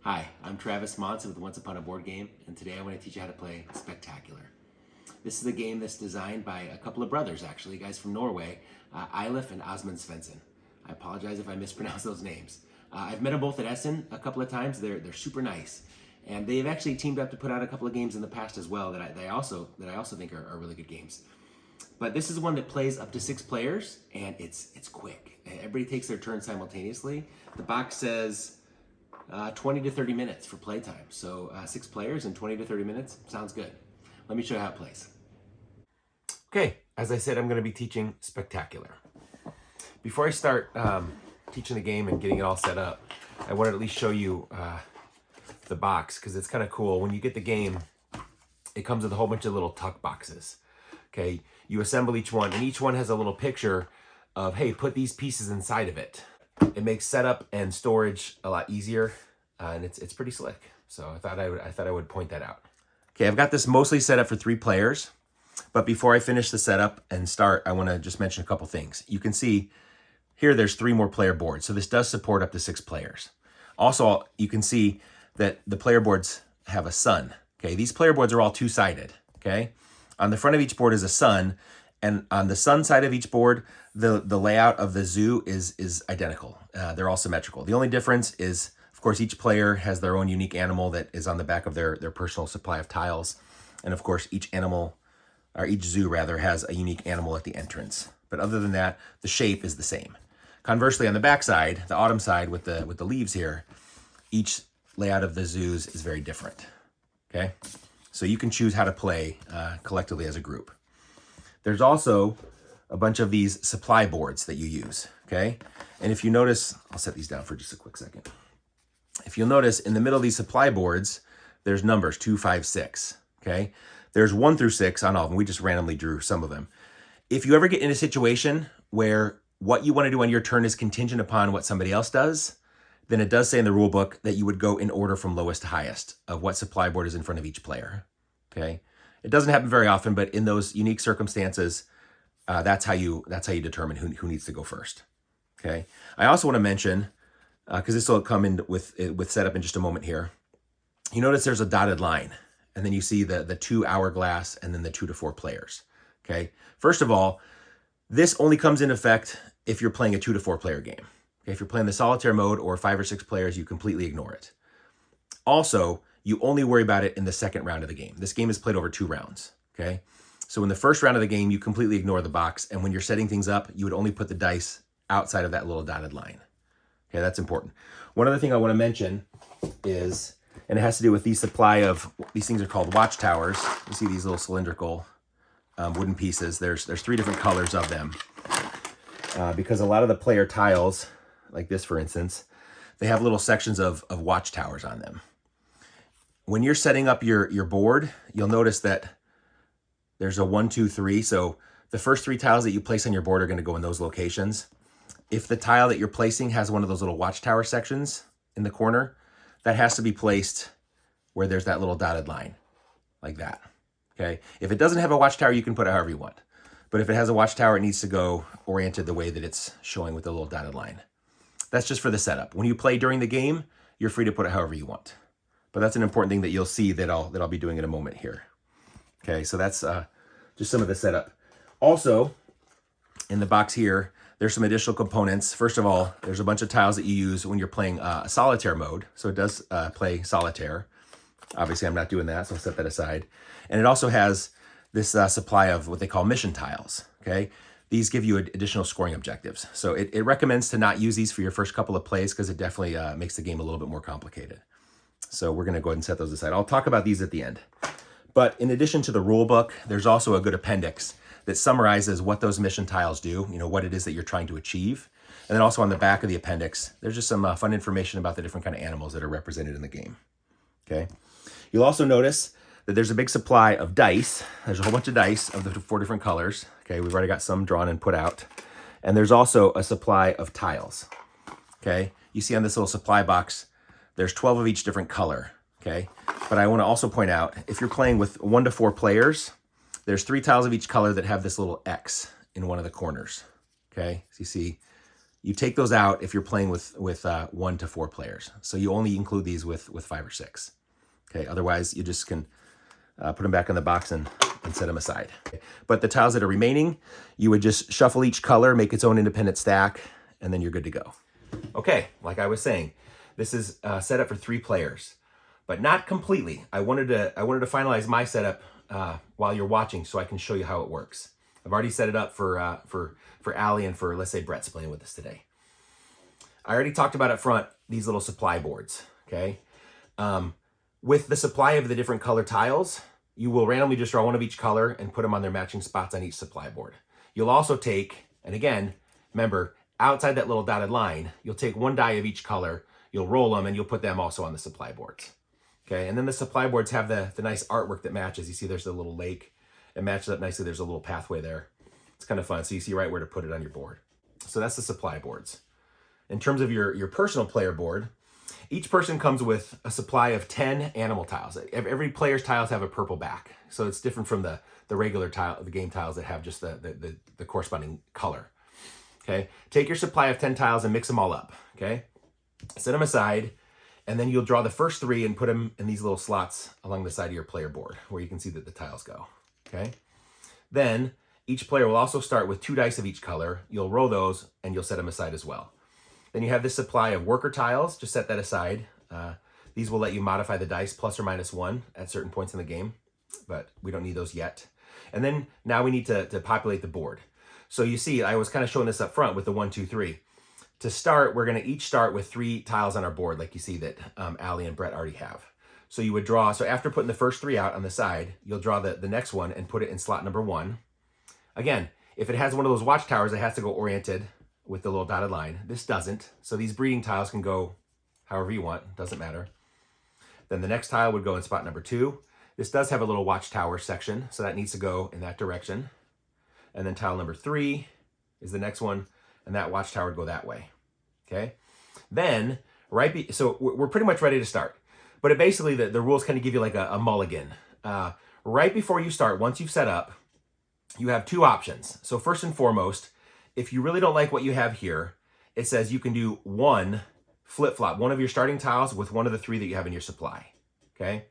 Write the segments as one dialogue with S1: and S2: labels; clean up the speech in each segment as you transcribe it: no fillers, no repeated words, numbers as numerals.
S1: Hi, I'm Travis Montz with Once Upon a Board Game, and today I want to teach you how to play Spectacular. This is a game that's designed by a couple of brothers, actually, guys from Norway, Eilif and Åsmund Svensson. I apologize if I mispronounce those names. I've met them both at Essen a couple of times. They're super nice, and they've actually teamed up to put out a couple of games in the past as well that I also think are really good games. But this is one that plays up to 6 players, and it's quick. Everybody takes their turn simultaneously. The box says 20 to 30 minutes for playtime. So 6 players and 20 to 30 minutes sounds good. Let me show you how it plays. Okay, as I said, I'm going to be teaching Spectacular. Before I start teaching the game and getting it all set up, I want to at least show you the box because it's kind of cool. When you get the game, it comes with a whole bunch of little tuck boxes. Okay, you assemble each one, and each one has a little picture of, hey, put these pieces inside of it. It makes setup and storage a lot easier, and it's pretty slick. So I thought I would point that out. Okay, I've got this mostly set up for 3 players, but before I finish the setup and start, I want to just mention a couple things. You can see here there's 3 more player boards, so this does support up to 6 players. Also, you can see that the player boards have a sun. Okay, these player boards are all 2-sided. Okay, on the front of each board is a sun, and on the sun side of each board, the layout of the zoo is identical. They're all symmetrical. The only difference is, of course, each player has their own unique animal that is on the back of their personal supply of tiles. And of course, each zoo rather, has a unique animal at the entrance. But other than that, the shape is the same. Conversely, on the back side, the autumn side with the leaves here, each layout of the zoos is very different. Okay? So you can choose how to play collectively as a group. There's also a bunch of these supply boards that you use, okay? And if you notice, I'll set these down for just a quick second. If you'll notice, in the middle of these supply boards, there's numbers 2, 5, 6, okay? There's 1 through 6 on all of them. We just randomly drew some of them. If you ever get in a situation where what you want to do on your turn is contingent upon what somebody else does, then it does say in the rule book that you would go in order from lowest to highest of what supply board is in front of each player, okay? It doesn't happen very often, but in those unique circumstances, that's how you determine who needs to go first. Okay. I also want to mention, because this will come in with setup in just a moment here. You notice there's a dotted line, and then you see the 2 hourglass, and then the 2 to 4 players. Okay. First of all, this only comes in effect if you're playing a 2 to 4 player game. Okay. If you're playing the solitaire mode or 5 or 6 players, you completely ignore it. Also, you only worry about it in the second round of the game. This game is played over 2 rounds. Okay. So in the first round of the game, you completely ignore the box. And when you're setting things up, you would only put the dice outside of that little dotted line. Okay, that's important. One other thing I want to mention is, and it has to do with these things are called watchtowers. You see these little cylindrical wooden pieces. There's 3 different colors of them. Because a lot of the player tiles, like this for instance, they have little sections of watchtowers on them. When you're setting up your board, you'll notice that there's a 1, 2, 3. So the first 3 tiles that you place on your board are going to go in those locations. If the tile that you're placing has one of those little watchtower sections in the corner, that has to be placed where there's that little dotted line, like that. Okay. If it doesn't have a watchtower, you can put it however you want. But if it has a watchtower, it needs to go oriented the way that it's showing with the little dotted line. That's just for the setup. When you play during the game, you're free to put it however you want. But that's an important thing that you'll see that I'll be doing in a moment here. Okay, so that's just some of the setup. Also, in the box here, there's some additional components. First of all, there's a bunch of tiles that you use when you're playing a solitaire mode. So it does play solitaire. Obviously, I'm not doing that, so I'll set that aside. And it also has this supply of what they call mission tiles. Okay, these give you additional scoring objectives. So it recommends to not use these for your first couple of plays because it definitely makes the game a little bit more complicated. So we're going to go ahead and set those aside. I'll talk about these at the end. But in addition to the rule book, there's also a good appendix that summarizes what those mission tiles do, what it is that you're trying to achieve. And then also on the back of the appendix, there's just some fun information about the different kind of animals that are represented in the game. Okay. You'll also notice that there's a big supply of dice. There's a whole bunch of dice of the 4 different colors. Okay. We've already got some drawn and put out. And there's also a supply of tiles. Okay. You see on this little supply box, there's 12 of each different color. Okay, but I want to also point out, if you're playing with 1 to 4 players, there's 3 tiles of each color that have this little X in one of the corners. Okay, so you see You take those out if you're playing with 1 to 4 players. So you only include these with 5 or 6. Okay, otherwise you just can put them back in the box and set them aside. But the tiles that are remaining, you would just shuffle each color, make its own independent stack, and then you're good to go. Okay, like I was saying, this is set up for 3 players, but not completely. I wanted to finalize my setup while you're watching so I can show you how it works. I've already set it up for Allie and for, let's say, Brett's playing with us today. I already talked about up front these little supply boards, okay? With the supply of the different color tiles, you will randomly just draw one of each color and put them on their matching spots on each supply board. You'll also take, and again, remember, outside that little dotted line, you'll take 1 die of each color, you'll roll them, and you'll put them also on the supply boards. Okay, and then the supply boards have the nice artwork that matches. You see there's the little lake. It matches up nicely. There's a little pathway there. It's kind of fun. So you see right where to put it on your board. So that's the supply boards. In terms of your personal player board, each person comes with a supply of 10 animal tiles. Every player's tiles have a purple back. So it's different from the regular tile, the game tiles that have just the corresponding color. Okay, take your supply of 10 tiles and mix them all up. Okay, set them aside, and then you'll draw the first 3 and put them in these little slots along the side of your player board where you can see that the tiles go. Okay, then each player will also start with 2 dice of each color. You'll roll those and you'll set them aside as well. Then you have this supply of worker tiles. Just set that aside. These will let you modify the dice plus or minus 1 at certain points in the game, but we don't need those yet. And then now we need to populate the board. So you see, I was kind of showing this up front with the 1, 2, 3. To start, we're going to each start with 3 tiles on our board, like you see that Allie and Brett already have. So you would draw, so after putting the first 3 out on the side, you'll draw the next one and put it in slot number 1. Again, if it has one of those watchtowers, it has to go oriented with the little dotted line. This doesn't. So these breeding tiles can go however you want, doesn't matter. Then the next tile would go in spot number 2. This does have a little watchtower section, so that needs to go in that direction. And then tile number 3 is the next one, and that watchtower would go that way. Okay? Then, so we're pretty much ready to start. But basically, the rules kind of give you like a mulligan. Right before you start, once you've set up, you have 2 options. So first and foremost, if you really don't like what you have here, it says you can do 1 flip-flop, one of your starting tiles with one of the 3 that you have in your supply. Okay?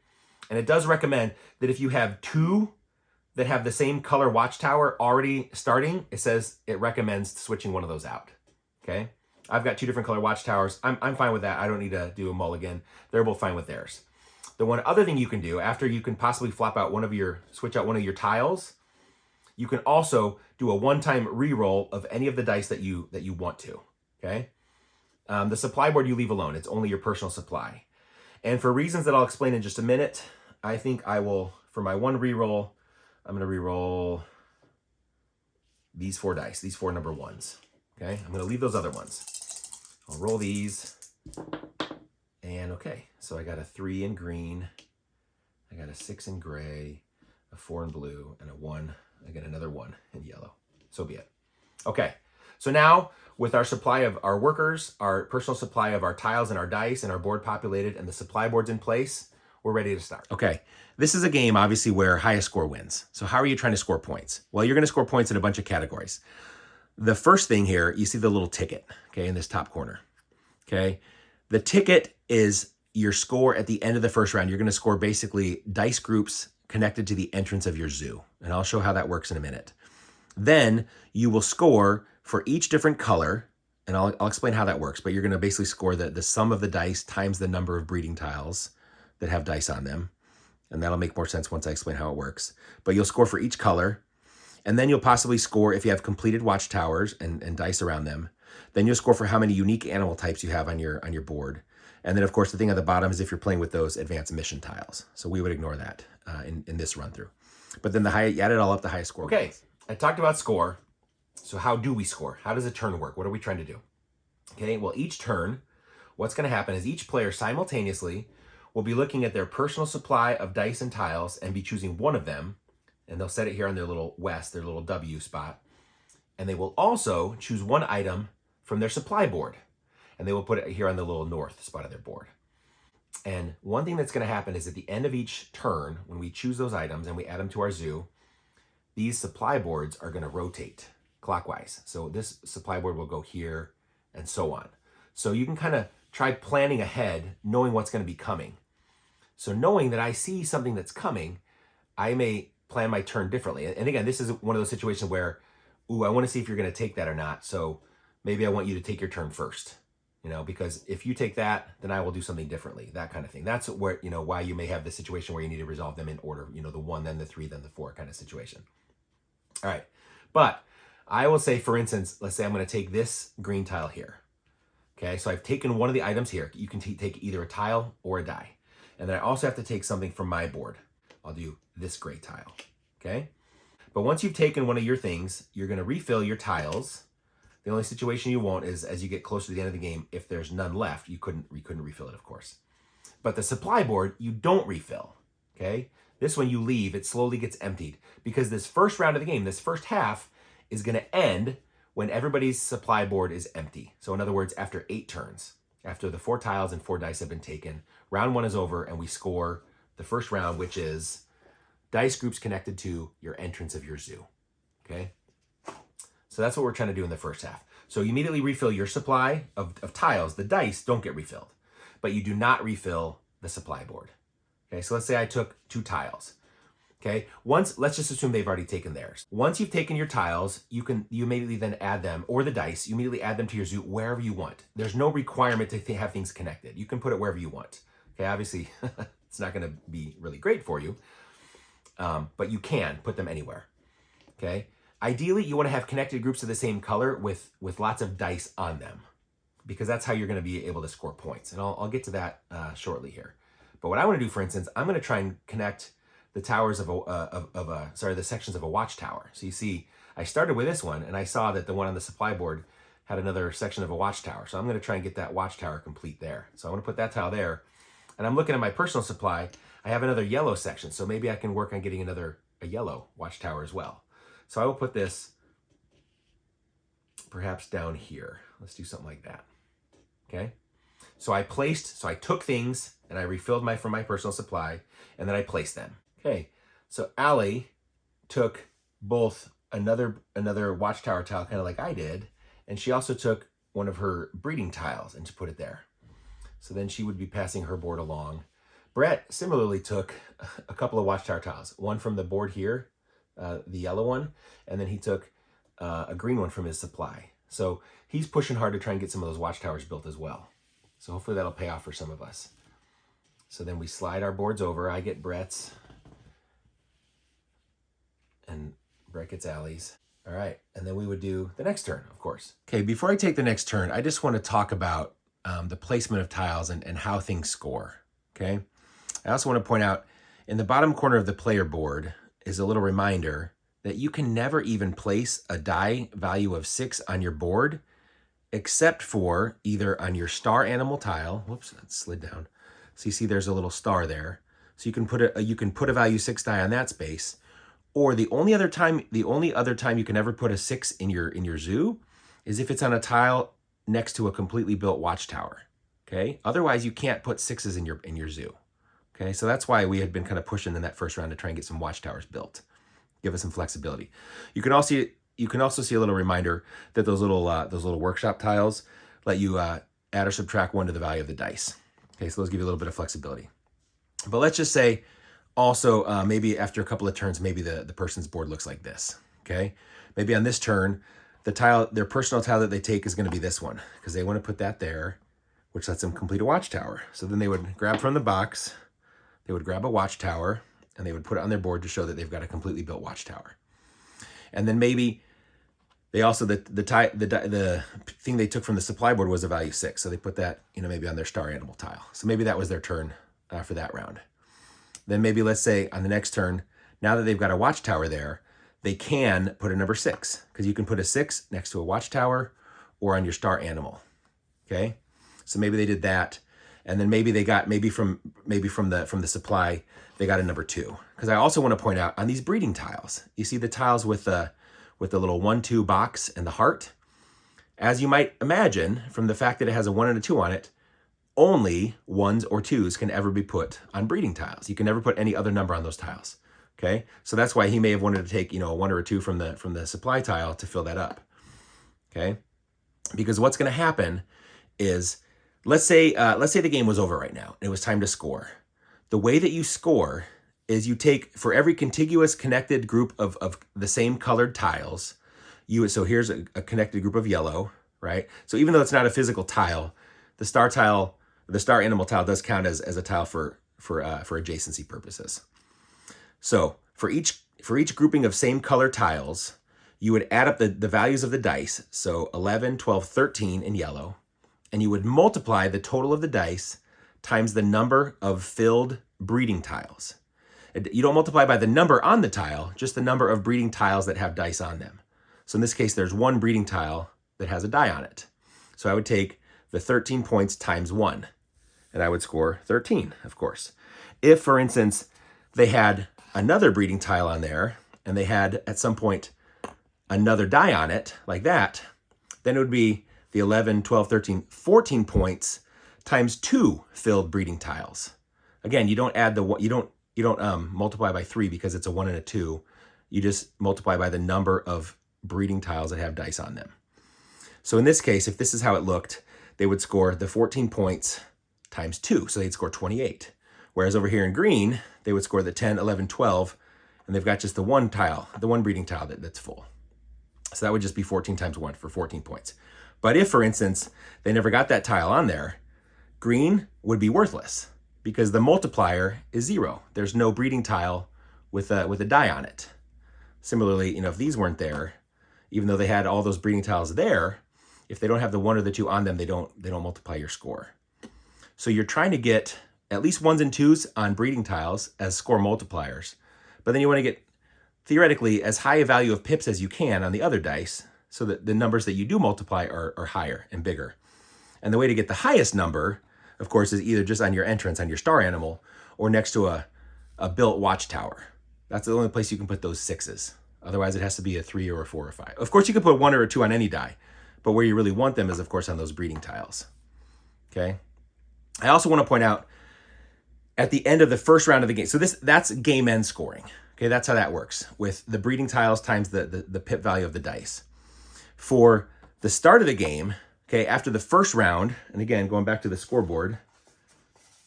S1: And it does recommend that if you have 2 that have the same color watchtower already starting, it says it recommends switching one of those out. Okay? I've got 2 different color watchtowers. I'm fine with that. I don't need to do a mulligan. They're both fine with theirs. The one other thing you can do, after you can possibly switch out one of your tiles, you can also do a one-time re-roll of any of the dice that you want to. Okay? The supply board you leave alone. It's only your personal supply. And for reasons that I'll explain in just a minute, I think I will, for my one re-roll, I'm going to re-roll these 4 dice, these 4 number 1s. Okay? I'm going to leave those other ones. I'll roll these. And okay, so I got a 3 in green. I got a 6 in gray, a 4 in blue, and a 1. I get another 1 in yellow. So be it. Okay, so now with our supply of our workers, our personal supply of our tiles and our dice and our board populated and the supply boards in place, we're ready to start. Okay, this is a game obviously where highest score wins. So how are you trying to score points? Well, you're going to score points in a bunch of categories. The first thing here, you see the little ticket, okay, in this top corner. Okay, the ticket is your score at the end of the first round. You're going to score basically dice groups connected to the entrance of your zoo. And I'll show how that works in a minute. Then you will score for each different color, and I'll explain how that works, but you're going to basically score the sum of the dice times the number of breeding tiles that have dice on them. And that'll make more sense once I explain how it works. But you'll score for each color, and then you'll possibly score if you have completed watchtowers and dice around them. Then you'll score for how many unique animal types you have on your board. And then, of course, the thing at the bottom is if you're playing with those advanced mission tiles. So we would ignore that in this run-through. But then you add it all up, the highest score. Okay, I talked about score. So how do we score? How does a turn work? What are we trying to do? Okay, well, each turn, what's going to happen is each player simultaneously will be looking at their personal supply of dice and tiles and be choosing one of them. And they'll set it here on their little west, their little W spot. And they will also choose one item from their supply board. And they will put it here on the little north spot of their board. And one thing that's going to happen is at the end of each turn, when we choose those items and we add them to our zoo, these supply boards are going to rotate clockwise. So this supply board will go here and so on. So you can kind of try planning ahead, knowing what's going to be coming. So knowing that I see something that's coming, I may plan my turn differently. And again, this is one of those situations where, ooh, I want to see if you're going to take that or not. So maybe I want you to take your turn first, because if you take that, then I will do something differently, that kind of thing. That's where, why you may have the situation where you need to resolve them in order, the 1, then the 3, then the 4 kind of situation. All right. But I will say, for instance, let's say I'm going to take this green tile here. Okay. So I've taken one of the items here. You can take either a tile or a die. And then I also have to take something from my board. I'll do this gray tile. Okay. But once you've taken one of your things, you're going to refill your tiles. The only situation you won't is as you get closer to the end of the game, if there's none left, you couldn't refill it, of course. But the supply board, you don't refill. Okay. This one you leave, it slowly gets emptied because this first round of the game, this first half is going to end when everybody's supply board is empty. So in other words, after 8 turns, after the 4 tiles and 4 dice have been taken, round 1 is over and we score the first round, which is dice groups connected to your entrance of your zoo. Okay. So that's what we're trying to do in the first half. So you immediately refill your supply of tiles. The dice don't get refilled, but you do not refill the supply board. Okay, so let's say I took 2 tiles. Okay, let's just assume they've already taken theirs. Once you've taken your tiles, you immediately then add them, or the dice, you immediately add them to your zoo wherever you want. There's no requirement to have things connected. You can put it wherever you want. Okay, obviously, it's not gonna be really great for you, but you can put them anywhere. Okay, ideally, you wanna have connected groups of the same color with lots of dice on them, because that's how you're gonna be able to score points. And I'll get to that shortly here. But what I want to do, for instance, I'm going to try and connect the towers the sections of a watchtower. So you see, I started with this one, and I saw that the one on the supply board had another section of a watchtower. So I'm going to try and get that watchtower complete there. So I want to put that tile there, and I'm looking at my personal supply. I have another yellow section, so maybe I can work on getting a yellow watchtower as well. So I will put this perhaps down here. Let's do something like that. Okay. So I took things and I refilled from my personal supply, and then I placed them. Okay, so Allie took both another watchtower tile, kind of like I did, and she also took one of her breeding tiles and to put it there. So then she would be passing her board along. Brett similarly took a couple of watchtower tiles, one from the board here, the yellow one, and then he took a green one from his supply. So he's pushing hard to try and get some of those watchtowers built as well. So hopefully that'll pay off for some of us. So then we slide our boards over. I get Brett's, and Brett gets Allie's. All right, and then we would do the next turn, of course. Okay, before I take the next turn, I just want to talk about the placement of tiles and how things score, okay? I also want to point out, in the bottom corner of the player board is a little reminder that you can never even place a die value of 6 on your board except for either on your star animal tile. Whoops, that slid down. So you see there's a little star there. So you can put a value 6 die on that space. Or the only other time you can ever put a 6 in your zoo is if it's on a tile next to a completely built watchtower. Okay? Otherwise you can't put 6s in your zoo. Okay? So that's why we had been kind of pushing in that first round to try and get some watchtowers built. Give us some flexibility. You can also see a little reminder that those little workshop tiles let you add or subtract 1 to the value of the dice. Okay, so those give you a little bit of flexibility. But let's just say also maybe after a couple of turns, maybe the person's board looks like this. Okay, maybe on this turn, their personal tile that they take is going to be this one because they want to put that there, which lets them complete a watchtower. So then they would grab from the box, they would grab a watchtower, and they would put it on their board to show that they've got a completely built watchtower. And then maybe they also, the thing they took from the supply board was a value 6. So they put that, maybe on their star animal tile. So maybe that was their turn for that round. Then maybe let's say on the next turn, now that they've got a watchtower there, they can put a number 6 because you can put a 6 next to a watchtower or on your star animal. Okay. So maybe they did that. And then maybe they got, from the supply, they got a number 2. Because I also want to point out on these breeding tiles, you see the tiles with the little 1-2 box and the heart. As you might imagine, from the fact that it has a 1 and a 2 on it, only 1s or 2s can ever be put on breeding tiles. You can never put any other number on those tiles. Okay, so that's why he may have wanted to take a 1 or a 2 from the supply tile to fill that up. Okay, Because what's going to happen is, let's say the game was over right now and it was time to score. The way that you score is you take, for every contiguous connected group of the same colored tiles, so here's a connected group of yellow, right? So even though it's not a physical tile, the star animal tile does count as a tile for adjacency purposes. So for each grouping of same color tiles, you would add up the values of the dice, so 11, 12, 13 in yellow, and you would multiply the total of the dice times the number of filled breeding tiles. You don't multiply by the number on the tile, just the number of breeding tiles that have dice on them. So in this case, there's one breeding tile that has a die on it. So I would take the 13 points times 1, and I would score 13, of course. If, for instance, they had another breeding tile on there, and they had, at some point, another die on it, like that, then it would be the 11, 12, 13, 14 points times 2 filled breeding tiles. Again, you don't add you don't multiply by 3 because it's a 1 and a 2. You just multiply by the number of breeding tiles that have dice on them. So in this case, if this is how it looked, they would score the 14 points times 2, so they'd score 28. Whereas over here in green, they would score the 10, 11, 12, and they've got just the one breeding tile that's full. So that would just be 14 times 1 for 14 points. But if, for instance, they never got that tile on there, green would be worthless because the multiplier is 0. There's no breeding tile with a die on it. Similarly, if these weren't there, even though they had all those breeding tiles there, if they don't have the 1 or the 2 on them, they don't multiply your score. So you're trying to get at least 1s and 2s on breeding tiles as score multipliers. But then you want to get, theoretically, as high a value of pips as you can on the other dice so that the numbers that you do multiply are higher and bigger. And the way to get the highest number, of course, is either just on your entrance, on your star animal, or next to a built watchtower. That's the only place you can put those 6s. Otherwise, it has to be a 3 or a 4 or 5. Of course, you could put 1 or a 2 on any die, but where you really want them is, of course, on those breeding tiles. Okay? I also want to point out, at the end of the first round of the game, so that's game end scoring. Okay, that's how that works, with the breeding tiles times the pip value of the dice. For the start of the game, okay, after the first round, and again, going back to the scoreboard,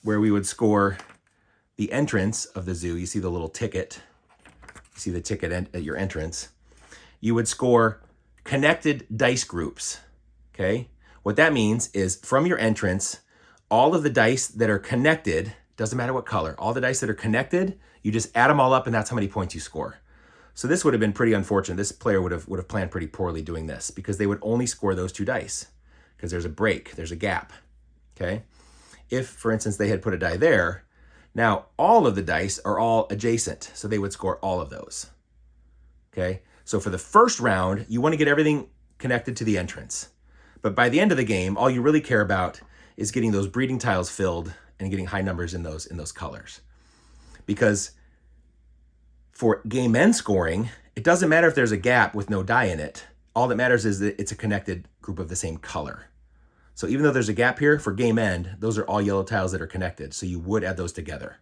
S1: where we would score the entrance of the zoo, you see the little ticket, you see the ticket at your entrance, you would score connected dice groups, okay? What that means is from your entrance, all of the dice that are connected, doesn't matter what color, all the dice that are connected, you just add them all up and that's how many points you score. So this would have been pretty unfortunate. This player would have planned pretty poorly doing this because they would only score those 2 dice because there's a break, there's a gap, okay? If, for instance, they had put a die there, now all of the dice are all adjacent, so they would score all of those, okay? So for the first round, you want to get everything connected to the entrance. But by the end of the game, all you really care about is getting those breeding tiles filled and getting high numbers in those colors. Because for game end scoring, it doesn't matter if there's a gap with no die in it. All that matters is that it's a connected group of the same color. So even though there's a gap here, for game end, those are all yellow tiles that are connected. So you would add those together.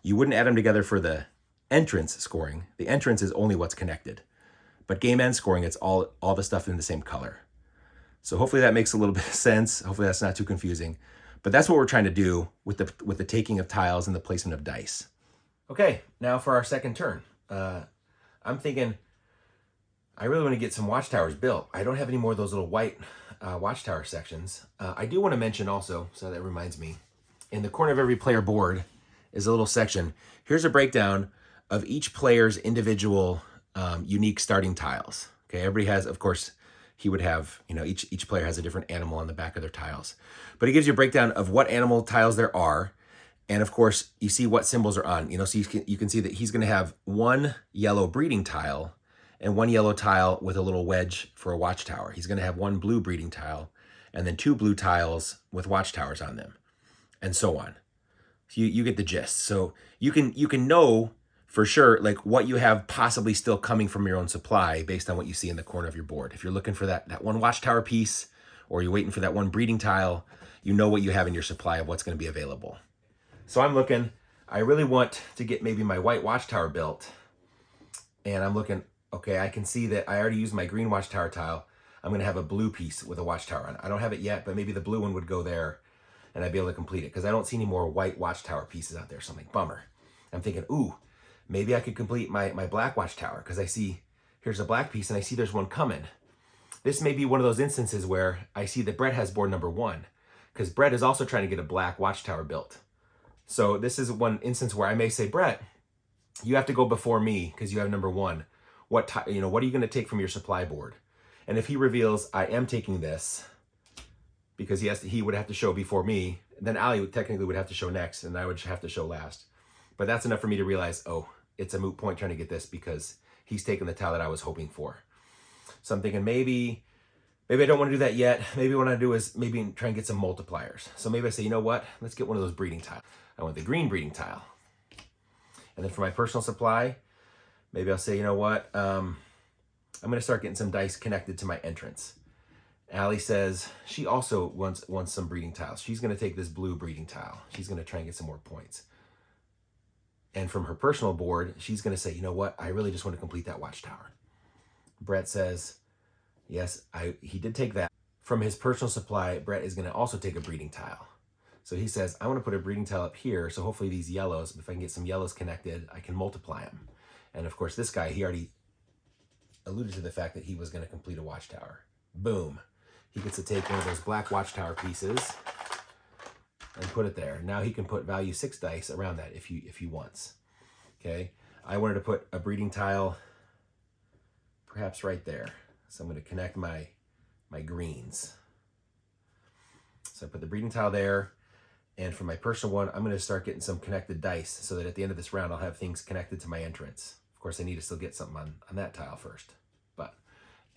S1: You wouldn't add them together for the entrance scoring. The entrance is only what's connected. But game end scoring, it's all the stuff in the same color. So hopefully that makes a little bit of sense. Hopefully that's not too confusing. But that's what we're trying to do with the taking of tiles and the placement of dice. Okay, now for our second turn. I'm thinking I really want to get some watchtowers built. I don't have any more of those little white watchtower sections. I do want to mention also, so that reminds me, in the corner of every player board is a little section. Here's a breakdown of each player's individual unique starting tiles. Okay, everybody has, of course, he would have, each player has a different animal on the back of their tiles. But it gives you a breakdown of what animal tiles there are. And of course, you see what symbols are on. So you can see that he's going to have 1 yellow breeding tile and 1 yellow tile with a little wedge for a watchtower. He's going to have 1 blue breeding tile and then 2 blue tiles with watchtowers on them, and so on. So you get the gist. So you can know for sure what you have possibly still coming from your own supply based on what you see in the corner of your board. If you're looking for that 1 watchtower piece, or you're waiting for that 1 breeding tile, you know what you have in your supply of what's going to be available. So I'm looking, I really want to get maybe my white watchtower built. And I'm looking, okay, I can see that I already used my green watchtower tile. I'm going to have a blue piece with a watchtower on it. I don't have it yet, but maybe the blue one would go there and I'd be able to complete it because I don't see any more white watchtower pieces out there. So I'm like, bummer. I'm thinking, ooh, maybe I could complete my black watchtower because I see here's a black piece and I see there's one coming. This may be one of those instances where I see that Brett has board number 1 because Brett is also trying to get a black watchtower built. So this is one instance where I may say, Brett, you have to go before me because you have number 1. What are you going to take from your supply board? And if he reveals I am taking this because he would have to show before me, then Ali technically would have to show next and I would have to show last. But that's enough for me to realize, oh, it's a moot point trying to get this because he's taking the tile that I was hoping for. So I'm thinking maybe I don't want to do that yet. Maybe what I do is maybe try and get some multipliers. So maybe I say, you know what? Let's get one of those breeding tiles. I want the green breeding tile. And then for my personal supply, maybe I'll say, you know what? I'm going to start getting some dice connected to my entrance. Allie says she also wants some breeding tiles. She's going to take this blue breeding tile. She's going to try and get some more points. And from her personal board, she's going to say, you know what? I really just want to complete that watchtower. Brett says, yes, he did take that. From his personal supply, Brett is going to also take a breeding tile. So he says, I want to put a breeding tile up here. So hopefully these yellows, if I can get some yellows connected, I can multiply them. And of course, this guy, he already alluded to the fact that he was going to complete a watchtower. Boom. He gets to take one of those black watchtower pieces and put it there. Now he can put value 6 dice around that if he wants. Okay. I wanted to put a breeding tile perhaps right there. So I'm going to connect my greens. So I put the breeding tile there. And for my personal one, I'm going to start getting some connected dice so that at the end of this round, I'll have things connected to my entrance. Of course, I need to still get something on that tile first. But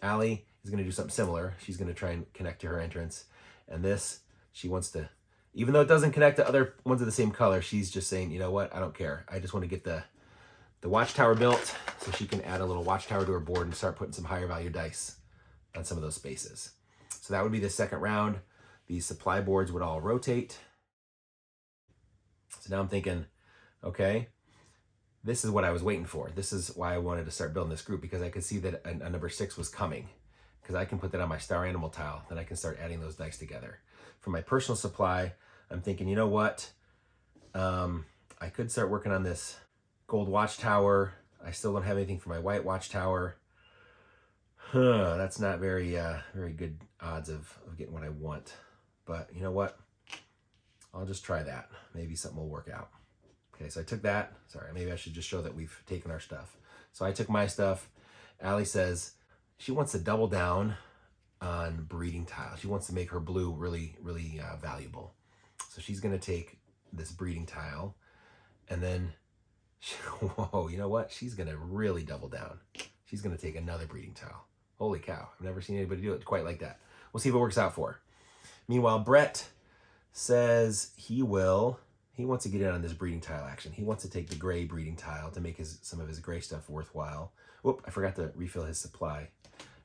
S1: Allie is going to do something similar. She's going to try and connect to her entrance. And this, she wants to, even though it doesn't connect to other ones of the same color, she's just saying, you know what, I don't care. I just want to get the watchtower built so she can add a little watchtower to her board and start putting some higher value dice on some of those spaces. So that would be the second round. These supply boards would all rotate. So now I'm thinking, okay, this is what I was waiting for. This is why I wanted to start building this group, because I could see that a number 6 was coming, because I can put that on my star animal tile. Then I can start adding those dice together. For my personal supply, I'm thinking, you know what? I could start working on this gold watchtower. I still don't have anything for my white watchtower. That's not very good odds of getting what I want. But you know what? I'll just try that. Maybe something will work out. Okay, so I took that. Sorry, maybe I should just show that we've taken our stuff. So I took my stuff. Allie says she wants to double down on breeding tile. She wants to make her blue really, really valuable. So she's going to take this breeding tile and then, whoa, you know what? She's going to really double down. She's going to take another breeding tile. Holy cow. I've never seen anybody do it quite like that. We'll see if it works out for her. Meanwhile, Brett says he wants to get in on this breeding tile action. He wants to take the gray breeding tile to make some of his gray stuff worthwhile. Whoop, I forgot to refill his supply.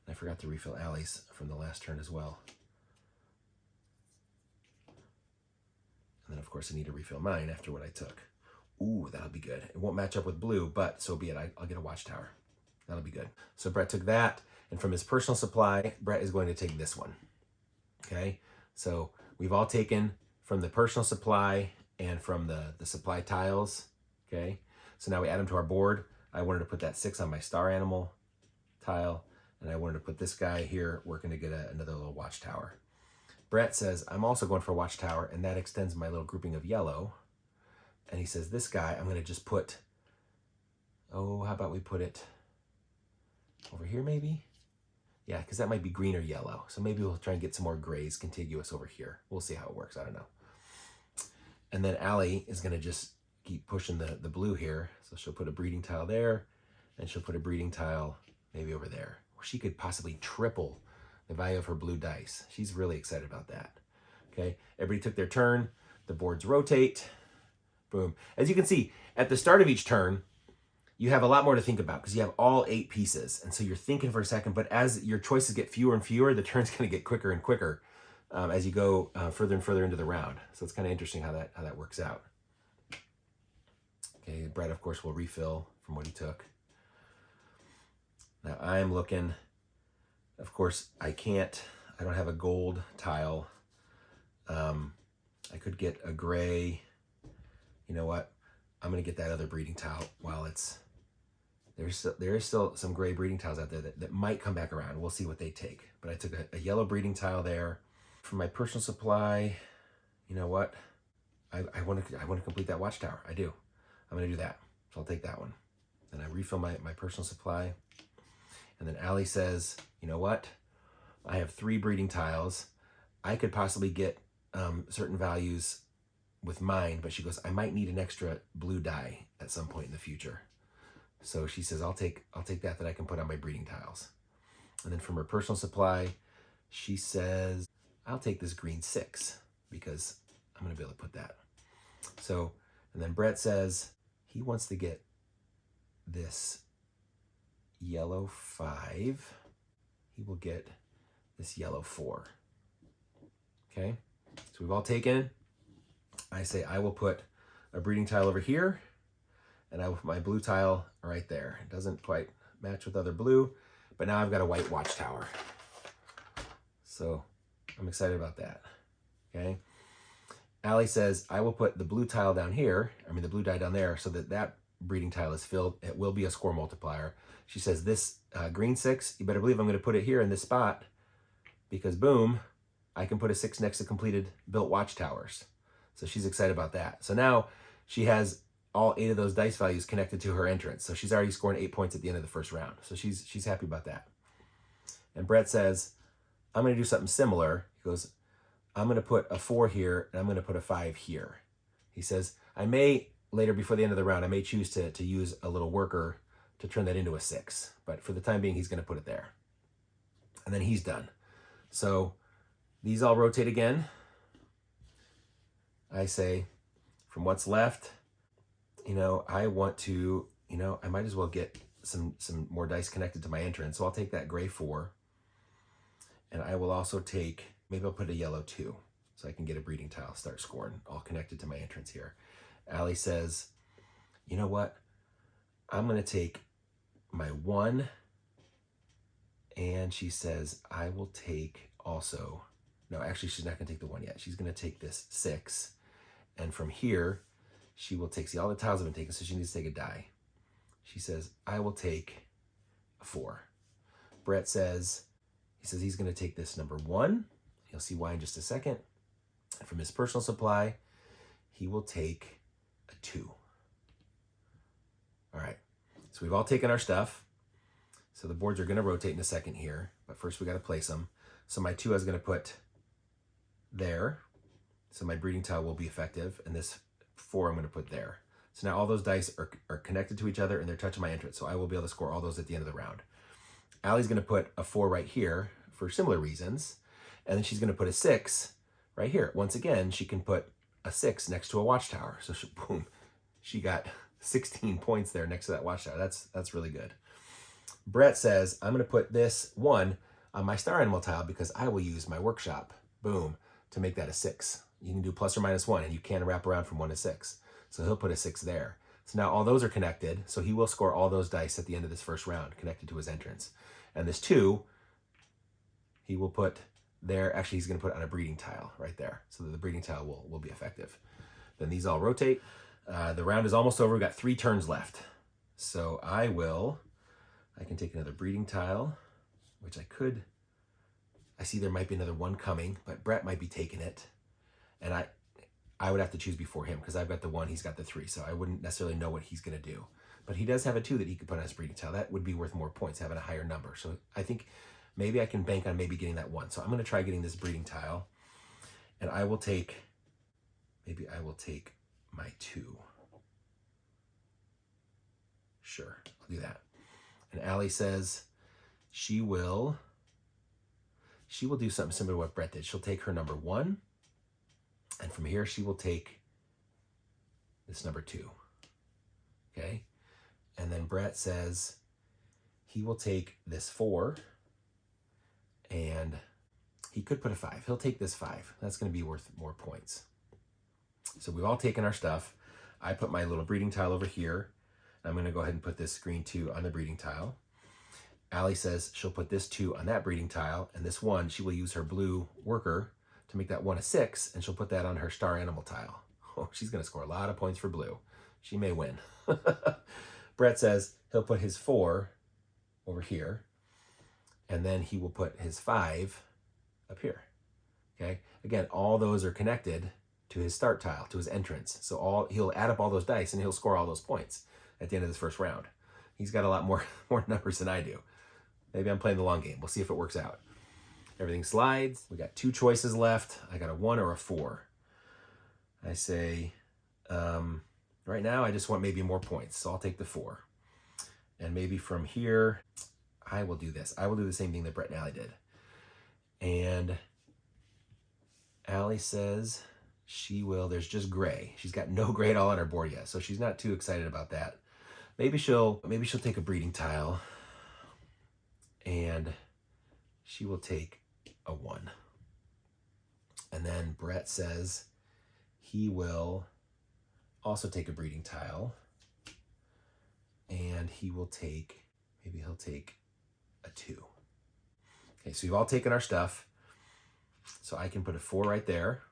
S1: And I forgot to refill Allie's from the last turn as well. And then, of course, I need to refill mine after what I took. Ooh, that'll be good. It won't match up with blue, but so be it. I'll get a watchtower. That'll be good. So Brett took that, and from his personal supply, Brett is going to take this one. Okay? So we've all taken from the personal supply and from the supply tiles. Okay? So now we add them to our board. I wanted to put that 6 on my star animal tile, and I wanted to put this guy here working to get another little watchtower. Brett says, I'm also going for a watchtower, and that extends my little grouping of yellow. And he says, this guy, I'm going to just put, how about we put it over here maybe? Yeah, because that might be green or yellow. So maybe we'll try and get some more grays contiguous over here. We'll see how it works. I don't know. And then Allie is going to just keep pushing the blue here. So she'll put a breeding tile there, and she'll put a breeding tile maybe over there, where she could possibly triple the value of her blue dice. She's really excited about that. Okay, everybody took their turn. The boards rotate. Boom. As you can see, at the start of each turn, you have a lot more to think about because you have all 8 pieces. And so you're thinking for a second, but as your choices get fewer and fewer, the turn's going to get quicker and quicker as you go further and further into the round. So it's kind of interesting how that works out. Okay, Brett, of course, will refill from what he took. Now I'm looking Of course, I don't have a gold tile. I could get a gray. You know what? I'm gonna get that other breeding tile while there is still some gray breeding tiles out there that might come back around. We'll see what they take. But I took a yellow breeding tile there. For my personal supply, you know what? I want to complete that watchtower. I do. I'm gonna do that. So I'll take that one. Then I refill my personal supply. And then Allie says, you know what? I have 3 breeding tiles. I could possibly get certain values with mine, but she goes, I might need an extra blue dye at some point in the future. So she says, I'll take that I can put on my breeding tiles. And then from her personal supply, she says, I'll take this green 6 because I'm gonna be able to put that. So, and then Brett says he wants to get this yellow 5. He will get this yellow 4. Okay, so we've all taken. I say I will put a breeding tile over here, and I will put my blue tile right there. It doesn't quite match with other blue, but now I've got a white watchtower. So I'm excited about that. Okay. Allie says I will put the blue tile down here, the blue dye down there, so that breeding tile is filled. It will be a score multiplier. She says this green 6, you better believe I'm going to put it here in this spot because boom, I can put a 6 next to completed built watchtowers. So she's excited about that. So now she has all 8 of those dice values connected to her entrance. So she's already scoring 8 points at the end of the first round. So she's happy about that. And Brett says, I'm going to do something similar. He goes, I'm going to put a 4 here and I'm going to put a 5 here. He says, I may later before the end of the round, I may choose to use a little worker to turn that into a 6. But for the time being, he's going to put it there. And then he's done. So these all rotate again. I say, from what's left, I want to, I might as well get some more dice connected to my entrance. So I'll take that gray 4. And I will also take, maybe I'll put a yellow 2 so I can get a breeding tile, start scoring, all connected to my entrance here. Allie says, you know what? I'm going to take my 1. And she says, I will take also, no, actually she's not going to take the 1 yet. She's going to take this 6. And from here, she will take, see all the tiles have been taken, so she needs to take a die. She says, I will take a 4. Brett says, he's going to take this number 1. You'll see why in just a second. And from his personal supply, he will take a 2. All right, so we've all taken our stuff. So the boards are going to rotate in a second here, but first we got to place them. So my 2 I was going to put there. So my breeding tile will be effective, and this 4 I'm going to put there. So now all those dice are connected to each other and they're touching my entrance. So I will be able to score all those at the end of the round. Allie's going to put a 4 right here for similar reasons. And then she's going to put a 6 right here. Once again, she can put a 6 next to a watchtower. So boom, she got 16 points there next to that watchtower. That's really good. Brett says, I'm going to put this 1 on my star animal tile because I will use my workshop, boom, to make that a 6. You can do plus or minus 1, and you can wrap around from 1 to 6. So he'll put a 6 there. So now all those are connected, so he will score all those dice at the end of this first round connected to his entrance. And this 2, he will put there. Actually, he's going to put on a breeding tile right there, so that the breeding tile will be effective. Then these all rotate. The round is almost over. We've got 3 turns left. So I can take another breeding tile, which I see there might be another 1 coming, but Brett might be taking it. And I would have to choose before him because I've got the 1, he's got the 3, so I wouldn't necessarily know what he's going to do. But he does have a 2 that he could put on his breeding tile. That would be worth more points, having a higher number. So I think maybe I can bank on maybe getting that 1. So I'm going to try getting this breeding tile. And I will take my 2. Sure, I'll do that. And Allie says she will do something similar to what Brett did. She'll take her number 1. And from here, she will take this number 2. Okay. And then Brett says he will take this 4 and he could put a 5. He'll take this 5. That's going to be worth more points. So we've all taken our stuff. I put my little breeding tile over here. I'm going to go ahead and put this green 2 on the breeding tile. Allie says she'll put this 2 on that breeding tile, and this 1, she will use her blue worker to make that 1 a 6, and she'll put that on her star animal tile. Oh, she's going to score a lot of points for blue. She may win. Brett says he'll put his 4 over here, and then he will put his 5 up here. Okay? Again, all those are connected to his start tile, to his entrance. So he'll add up all those dice, and he'll score all those points at the end of this first round. He's got a lot more numbers than I do. Maybe I'm playing the long game. We'll see if it works out. Everything slides. We got 2 choices left. I got a 1 or a 4. I say, right now I just want maybe more points, so I'll take the 4. And maybe from here, I will do this. I will do the same thing that Brett and Allie did. And Allie says there's just gray. She's got no gray at all on her board yet, so she's not too excited about that. Maybe she'll take a breeding tile, and she will take a 1. And then Brett says he will also take a breeding tile, and he'll take a 2. Okay, so we've all taken our stuff. So I can put a 4 right there,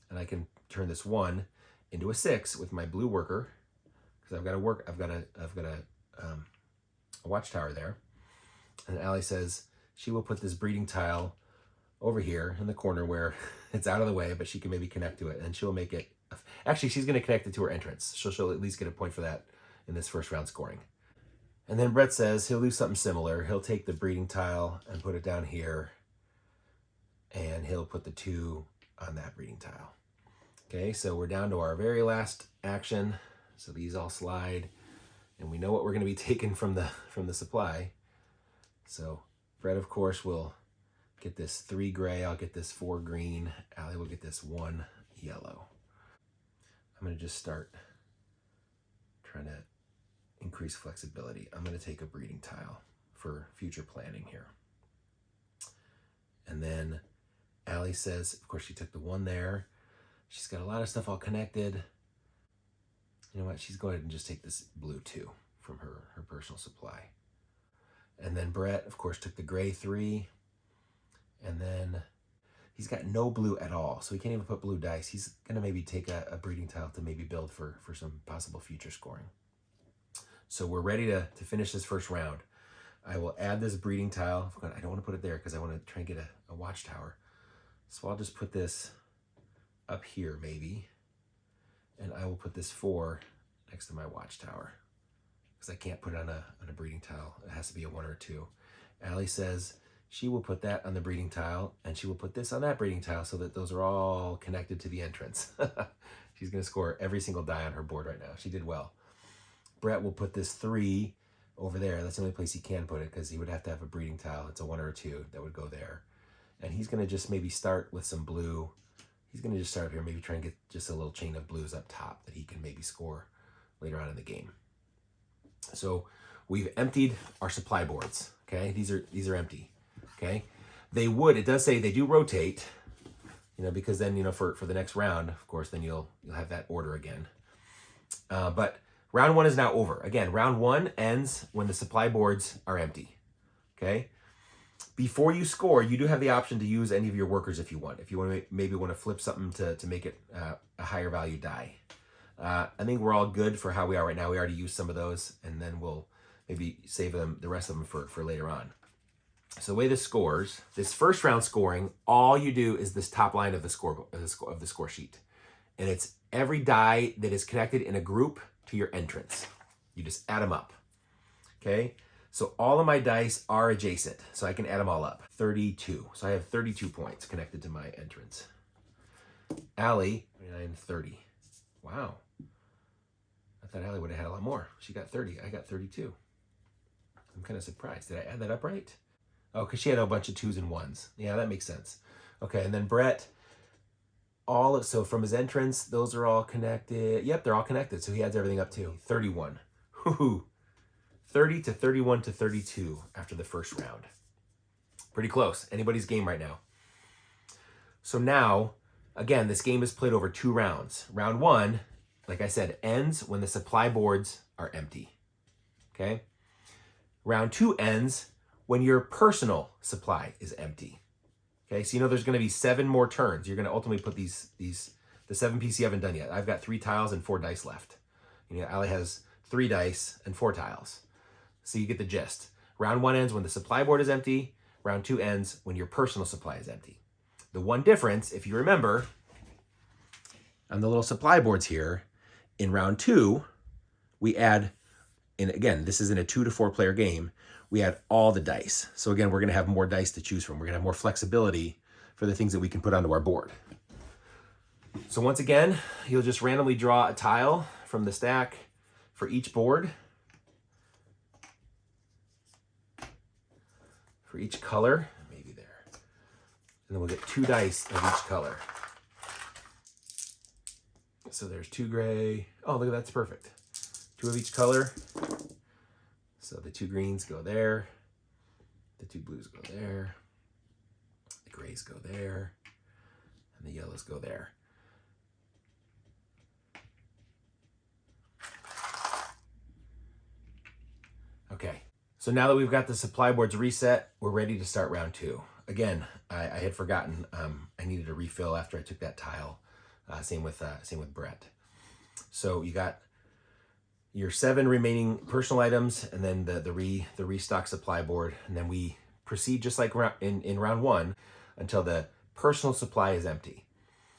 S1: and I can turn this 1 into a 6 with my blue worker, because I've got a watchtower there. And Allie says she will put this breeding tile over here in the corner where it's out of the way, but she can maybe connect to it, and she'll make it. Actually, she's going to connect it to her entrance. She'll at least get a point for that in this first round scoring. And then Brett says he'll do something similar. He'll take the breeding tile and put it down here, and he'll put the 2 on that breeding tile. Okay, so we're down to our very last action. So these all slide, and we know what we're going to be taking from the supply. So Brett, of course, will get this 3 gray. I'll get this 4 green. Allie will get this 1 yellow. I'm going to just start trying to increase flexibility. I'm going to take a breeding tile for future planning here. And then Allie says, of course, she took the 1 there. She's got a lot of stuff all connected. You know what? She's going to go ahead and just take this blue 2 from her personal supply. And then Brett, of course, took the gray 3. And then he's got no blue at all, so he can't even put blue dice. He's going to maybe take a breeding tile to maybe build for some possible future scoring. So we're ready to finish this first round. I will add this breeding tile. I don't want to put it there because I want to try and get a watchtower. So I'll just put this up here maybe, and I will put this 4 next to my watchtower because I can't put it on a breeding tile. It has to be a 1 or a 2. Allie says she will put that on the breeding tile, and she will put this on that breeding tile so that those are all connected to the entrance. She's going to score every single die on her board right now. She did well. Brett will put this 3 over there. That's the only place he can put it because he would have to have a breeding tile. It's a 1 or a 2 that would go there. And he's going to just maybe start with some blue. He's going to just start up here, maybe try and get just a little chain of blues up top that he can maybe score later on in the game. So we've emptied our supply boards. Okay, these are empty. Okay, it does say they do rotate, because then, for the next round, of course, then you'll have that order again. But round 1 is now over. Again, round 1 ends when the supply boards are empty. Okay. Before you score, you do have the option to use any of your workers if you want. If you maybe want to flip something to make it a higher value die. I think we're all good for how we are right now. We already used some of those, and then we'll maybe save the rest of them for later on. So the way this scores, this first round scoring, all you do is this top line of the score sheet, and it's every die that is connected in a group to your entrance. You just add them up. Okay. So all of my dice are adjacent, so I can add them all up. 32. So I have 32 points connected to my entrance. Allie, 29, 30. Wow. I thought Allie would have had a lot more. She got 30. I got 32. I'm kind of surprised. Did I add that up right? Oh, because she had a bunch of 2s and 1s. Yeah, that makes sense. Okay, and then Brett, so from his entrance, those are all connected. Yep, they're all connected, so he adds everything up too. 31. Whoo-hoo. 30 to 31 to 32 after the first round. Pretty close. Anybody's game right now. So now, again, this game is played over 2 rounds. Round 1, like I said, ends when the supply boards are empty. Okay? Round 2 ends when your personal supply is empty. Okay, so you know there's going to be 7 more turns. You're going to ultimately put the 7 pieces you haven't done yet. I've got 3 tiles and 4 dice left. You know, Allie has 3 dice and 4 tiles. So you get the gist. Round 1 ends when the supply board is empty. Round 2 ends when your personal supply is empty. The one difference, if you remember, on the little supply boards here, in round 2, we add, and again, this is in a 2 to 4 player game, we add all the dice. So again, we're going to have more dice to choose from. We're going to have more flexibility for the things that we can put onto our board. So once again, you'll just randomly draw a tile from the stack for each board, for each color, maybe there. And then we'll get 2 dice of each color. So there's 2 gray. Oh, look, that's perfect. 2 of each color. So the 2 greens go there. The 2 blues go there. The grays go there. And the yellows go there. Okay, so now that we've got the supply boards reset, we're ready to start round 2. Again, I had forgotten I needed a refill after I took that tile. Same with Brett. So you got your 7 remaining personal items, and then the restock supply board, and then we proceed just like in round 1 until the personal supply is empty.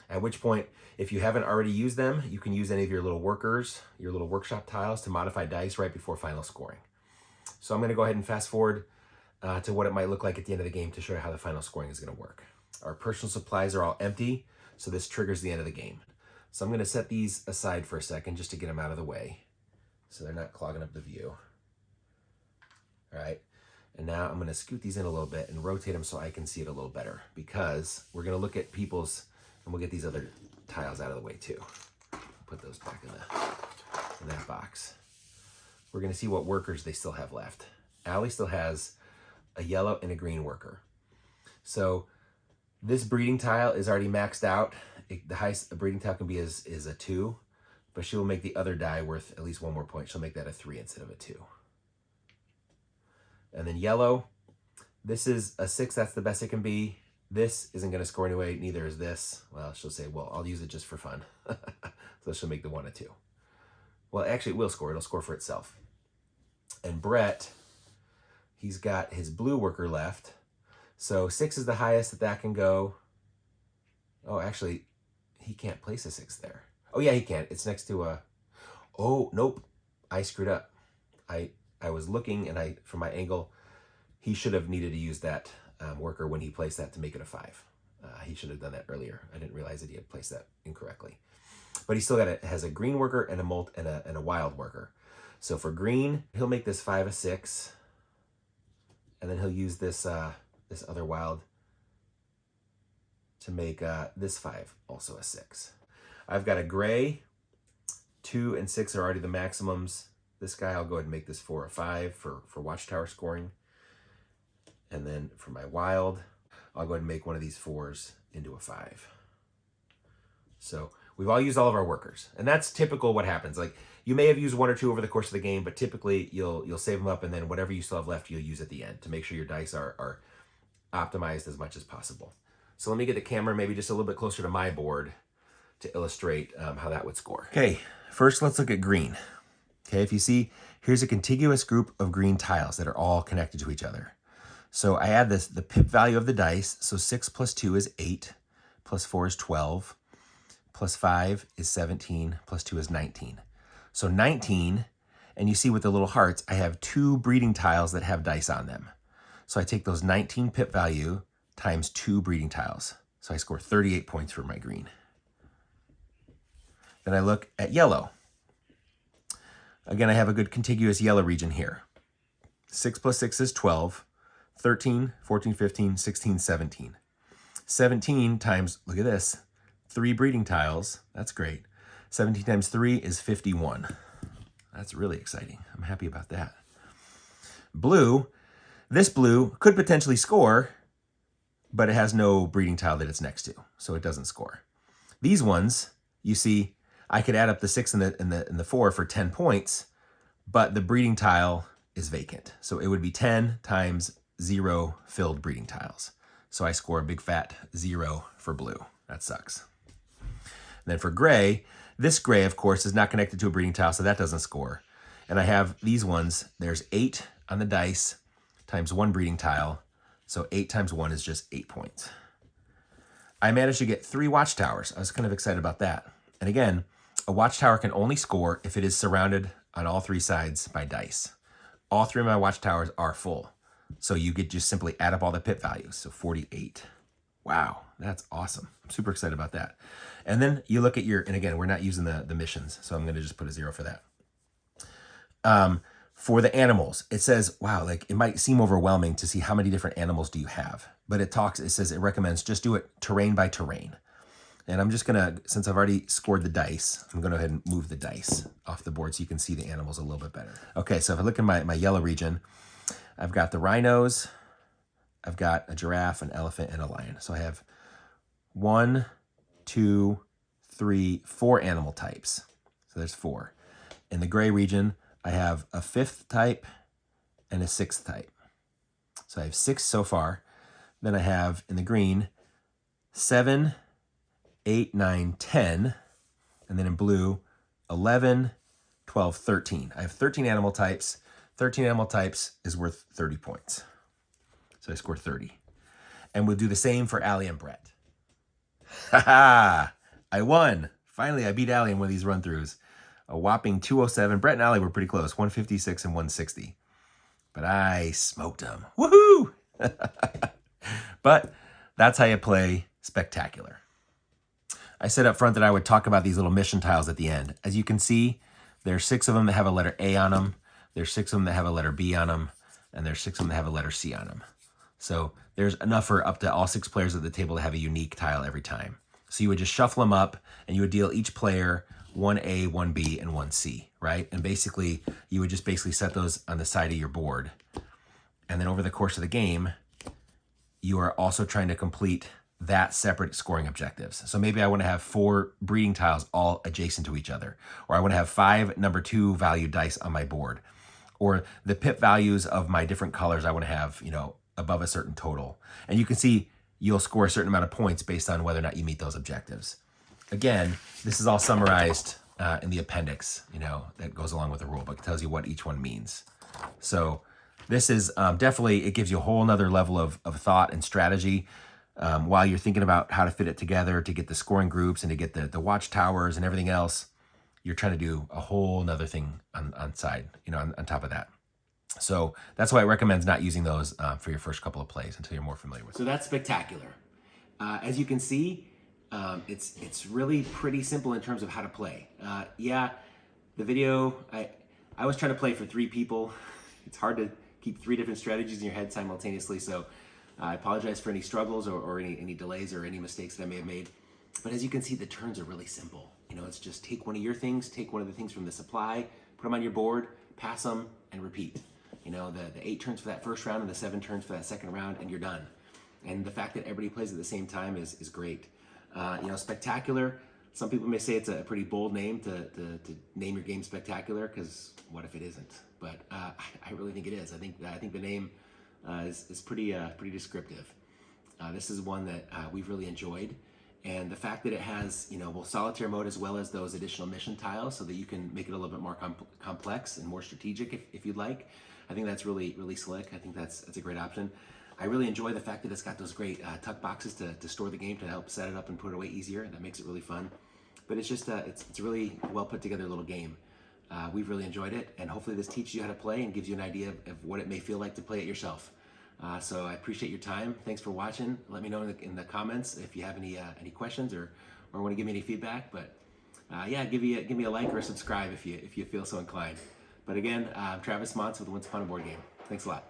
S1: At which point, if you haven't already used them, you can use any of your little workers, your little workshop tiles to modify dice right before final scoring. So I'm going to go ahead and fast forward to what it might look like at the end of the game to show you how the final scoring is going to work. Our personal supplies are all empty, so this triggers the end of the game. So I'm going to set these aside for a second just to get them out of the way so they're not clogging up the view. All right, and now I'm going to scoot these in a little bit and rotate them so I can see it a little better, because we're going to look at people's, and we'll get these other tiles out of the way too. Put those back in that box. We're going to see what workers they still have left. Allie still has a yellow and a green worker. So this breeding tile is already maxed out. The highest a breeding tile can be is a 2, but she will make the other die worth at least 1 more point. She'll make that a 3 instead of a 2. And then yellow, this is a 6. That's the best it can be. This isn't going to score anyway. Neither is this. Well, she'll say, well, I'll use it just for fun. So she'll make the 1 a 2. Well, actually, it will score. It'll score for itself. And Brett, he's got his blue worker left. So 6 is the highest that can go. Oh, actually, he can't place a 6 there. Oh, yeah, he can. It's next to a... Oh, nope. I screwed up. I was looking, and from my angle, he should have needed to use that worker when he placed that to make it a 5. He should have done that earlier. I didn't realize that he had placed that incorrectly. But he still has a green worker and a wild worker. So for green, he'll make this 5 a 6, and then he'll use this other wild to make this 5 also a 6. I've got a gray. 2 and 6 are already the maximums. This guy, I'll go ahead and make this 4 a 5 for Watchtower scoring. And then for my wild, I'll go ahead and make one of these 4s into a 5. So we've all used all of our workers, and that's typical what happens. Like, you may have used 1 or 2 over the course of the game, but typically you'll save them up, and then whatever you still have left, you'll use at the end to make sure your dice are optimized as much as possible. So let me get the camera maybe just a little bit closer to my board to illustrate how that would score. Okay, first let's look at green. Okay, if you see, here's a contiguous group of green tiles that are all connected to each other. So I add the pip value of the dice. So 6 plus 2 is 8, plus 4 is 12, plus 5 is 17, plus 2 is 19. So 19, and you see with the little hearts, I have 2 breeding tiles that have dice on them. So I take those 19 pip value times 2 breeding tiles. So I score 38 points for my green. Then I look at yellow. Again, I have a good contiguous yellow region here. 6 plus 6 is 12, 13, 14, 15, 16, 17. 17 times, look at this, 3 breeding tiles. That's great. 17 times 3 is 51. That's really exciting. I'm happy about that. Blue, this blue could potentially score, but it has no breeding tile that it's next to, so it doesn't score. These ones, you see, I could add up the 6 and the 4 for 10 points, but the breeding tile is vacant. So it would be 10 times 0 filled breeding tiles. So I score a big fat 0 for blue. That sucks. And then for gray, this gray, of course, is not connected to a breeding tile, so that doesn't score. And I have these ones. There's 8 on the dice times 1 breeding tile. So 8 times 1 is just 8 points. I managed to get 3 watchtowers. I was kind of excited about that. And again, a watchtower can only score if it is surrounded on all 3 sides by dice. All 3 of my watchtowers are full. So you could just simply add up all the pip values. So 48. Wow, that's awesome. I'm super excited about that. And then you look at your, and again, we're not using the missions, so I'm going to just put a 0 for that. For the animals, it says, wow, like it might seem overwhelming to see how many different animals do you have, but it says it recommends just do it terrain by terrain. And I'm just gonna, since I've already scored the dice, I'm gonna go ahead and move the dice off the board so you can see the animals a little bit better. Okay, so if I look in my yellow region, I've got the rhinos, I've got a giraffe, an elephant, and a lion. So I have 1, 2, 3, 4 animal types. So there's 4. In the gray region, I have a 5th type and a 6th type. So I have 6 so far. Then I have in the green 7, 8, 9, 10. And then in blue 11, 12, 13. I have 13 animal types. 13 animal types is worth 30 points. So I scored 30. And we'll do the same for Allie and Brett. Ha! I won. Finally, I beat Allie in one of these run-throughs. A whopping 207. Brett and Allie were pretty close, 156 and 160. But I smoked them. Woohoo! But that's how you play Spectacular. I said up front that I would talk about these little mission tiles at the end. As you can see, there's 6 of them that have a letter A on them. There's 6 of them that have a letter B on them. And there's 6 of them that have a letter C on them. So there's enough for up to all 6 players at the table to have a unique tile every time. So you would just shuffle them up and you would deal each player 1A, 1B, and 1C, right? And basically, you would just set those on the side of your board. And then over the course of the game, you are also trying to complete that separate scoring objectives. So maybe I want to have 4 breeding tiles all adjacent to each other. Or I want to have 5 number 2 value dice on my board. Or the pip values of my different colors I want to have, above a certain total. And you can see you'll score a certain amount of points based on whether or not you meet those objectives. Again, this is all summarized in the appendix, that goes along with the rule book. It tells you what each one means. So this is definitely, it gives you a whole nother level of thought and strategy while you're thinking about how to fit it together to get the scoring groups and to get the watchtowers and everything else. You're trying to do a whole nother thing on top of that. So that's why it recommends not using those for your first couple of plays until you're more familiar with it. So that's Spectacular. As you can see, it's really pretty simple in terms of how to play. The video, I was trying to play for 3 people. It's hard to keep 3 different strategies in your head simultaneously, so I apologize for any struggles or any delays or any mistakes that I may have made. But as you can see, the turns are really simple. It's just take one of your things, take one of the things from the supply, put them on your board, pass them, and repeat. The 8 turns for that first round and the 7 turns for that second round, and you're done. And the fact that everybody plays at the same time is great. Spectacular, some people may say it's a pretty bold name to name your game Spectacular, because what if it isn't? But I really think it is. I think the name is pretty descriptive. This is one that we've really enjoyed. And the fact that it has, both solitaire mode as well as those additional mission tiles so that you can make it a little bit more complex and more strategic if you'd like. I think that's really, really slick. I think that's a great option. I really enjoy the fact that it's got those great tuck boxes to store the game to help set it up and put it away easier. That makes it really fun. But it's just, it's a really well put together little game. We've really enjoyed it, and hopefully this teaches you how to play and gives you an idea of what it may feel like to play it yourself. So I appreciate your time. Thanks for watching. Let me know in the comments if you have any questions or want to give me any feedback. But give me a like or a subscribe if you feel so inclined. But again, I'm Travis Montz with Once Upon a Board Game. Thanks a lot.